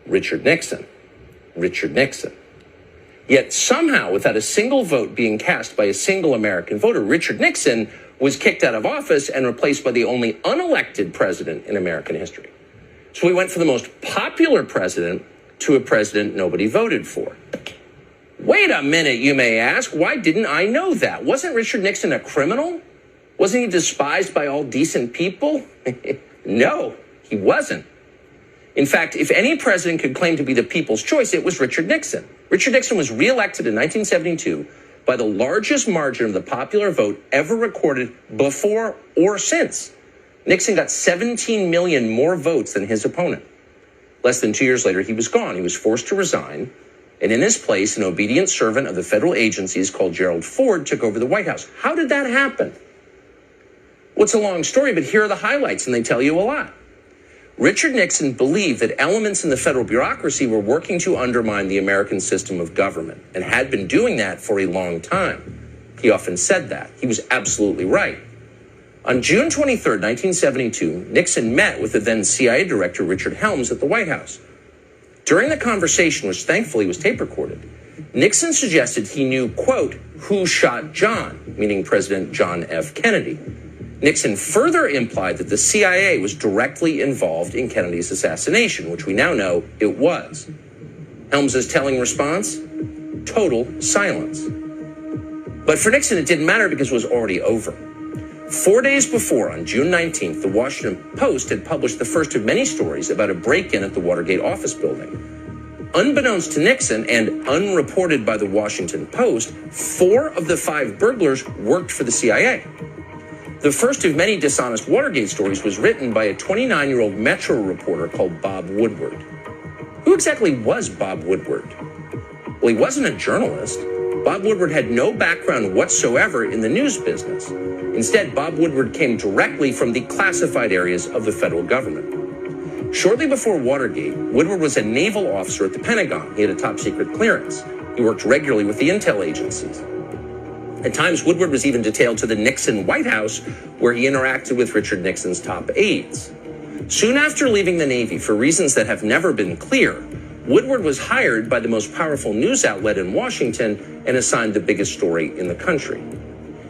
Richard Nixon. Richard Nixon. Yet somehow, without a single vote being cast by a single American voter, Richard Nixon was kicked out of office and replaced by the only unelected president in American history. So we went from the most popular president to a president nobody voted for. Wait a minute, you may ask. Why didn't I know that? Wasn't Richard Nixon a criminal? Wasn't he despised by all decent people? No, he wasn't. In fact, if any president could claim to be the people's choice, it was Richard Nixon. Richard Nixon was reelected in 1972 by the largest margin of the popular vote ever recorded before or since. Nixon got 17 million more votes than his opponent. Less than 2 years later, he was gone. He was forced to resign. And in his place, an obedient servant of the federal agencies called Gerald Ford took over the White House. How did that happen? Well, it's a long story, but here are the highlights, and they tell you a lot. Richard Nixon believed that elements in the federal bureaucracy were working to undermine the American system of government and had been doing that for a long time. He often said that. He was absolutely right. On June 23, 1972, Nixon met with the then CIA director Richard Helms at the White House. During the conversation, which thankfully was tape recorded, Nixon suggested he knew, quote, who shot John, meaning President John F. Kennedy. Nixon further implied that the CIA was directly involved in Kennedy's assassination, which we now know it was. Helms's telling response? Total silence. But for Nixon, it didn't matter because it was already over. 4 days before, on June 19th, the Washington Post had published the first of many stories about a break-in at the Watergate office building. Unbeknownst to Nixon and unreported by the Washington Post, 4 of the 5 burglars worked for the CIA. The first of many dishonest Watergate stories was written by a 29-year-old Metro reporter called Bob Woodward. Who exactly was Bob Woodward? Well, he wasn't a journalist. Bob Woodward had no background whatsoever in the news business. Instead, Bob Woodward came directly from the classified areas of the federal government. Shortly before Watergate, Woodward was a naval officer at the Pentagon. He had a top-secret clearance. He worked regularly with the intel agencies. At times, Woodward was even detailed to the Nixon White House, where he interacted with Richard Nixon's top aides. Soon after leaving the Navy, for reasons that have never been clear, Woodward was hired by the most powerful news outlet in Washington and assigned the biggest story in the country.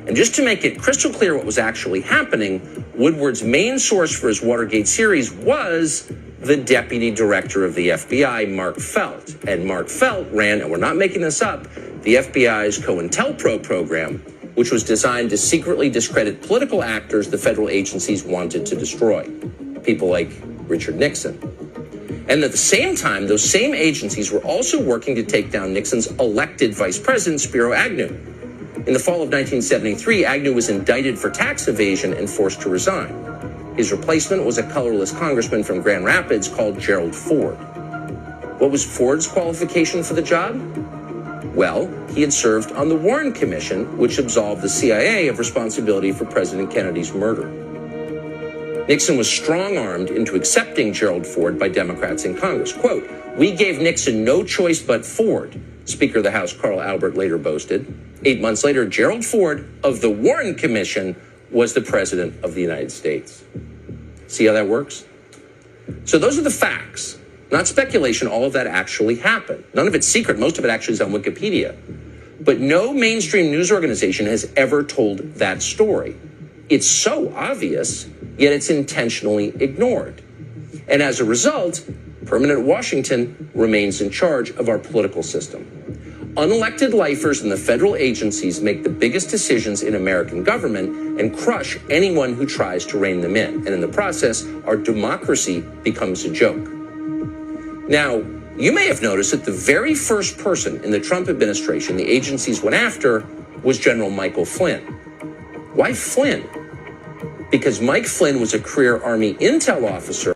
And just to make it crystal clear what was actually happening, Woodward's main source for his Watergate series was the deputy director of the FBI, Mark Felt. And Mark Felt ran, and we're not making this up, the FBI's COINTELPRO program, which was designed to secretly discredit political actors the federal agencies wanted to destroy, people like Richard Nixon. And at the same time, those same agencies were also working to take down Nixon's elected vice president, Spiro Agnew. In the fall of 1973, Agnew was indicted for tax evasion and forced to resign. His replacement was a colorless congressman from Grand Rapids called Gerald Ford. What was Ford's qualification for the job? Well, he had served on the Warren Commission, which absolved the CIA of responsibility for President Kennedy's murder. Nixon was strong-armed into accepting Gerald Ford by Democrats in Congress. Quote, "We gave Nixon no choice but Ford," Speaker of the House Carl Albert later boasted. 8 months later, Gerald Ford of the Warren Commission was the president of the United States. See how that works? So those are the facts, not speculation. All of that actually happened. None of it's secret. Most of it actually is on Wikipedia. But no mainstream news organization has ever told that story. It's so obvious, yet it's intentionally ignored. And as a result, permanent Washington remains in charge of our political system. Unelected lifers in the federal agencies make the biggest decisions in American government and crush anyone who tries to rein them in. And in the process, our democracy becomes a joke. Now, you may have noticed that the very first person in the Trump administration the agencies went after was General Michael Flynn. Why Flynn? Because Mike Flynn was a career Army intel officer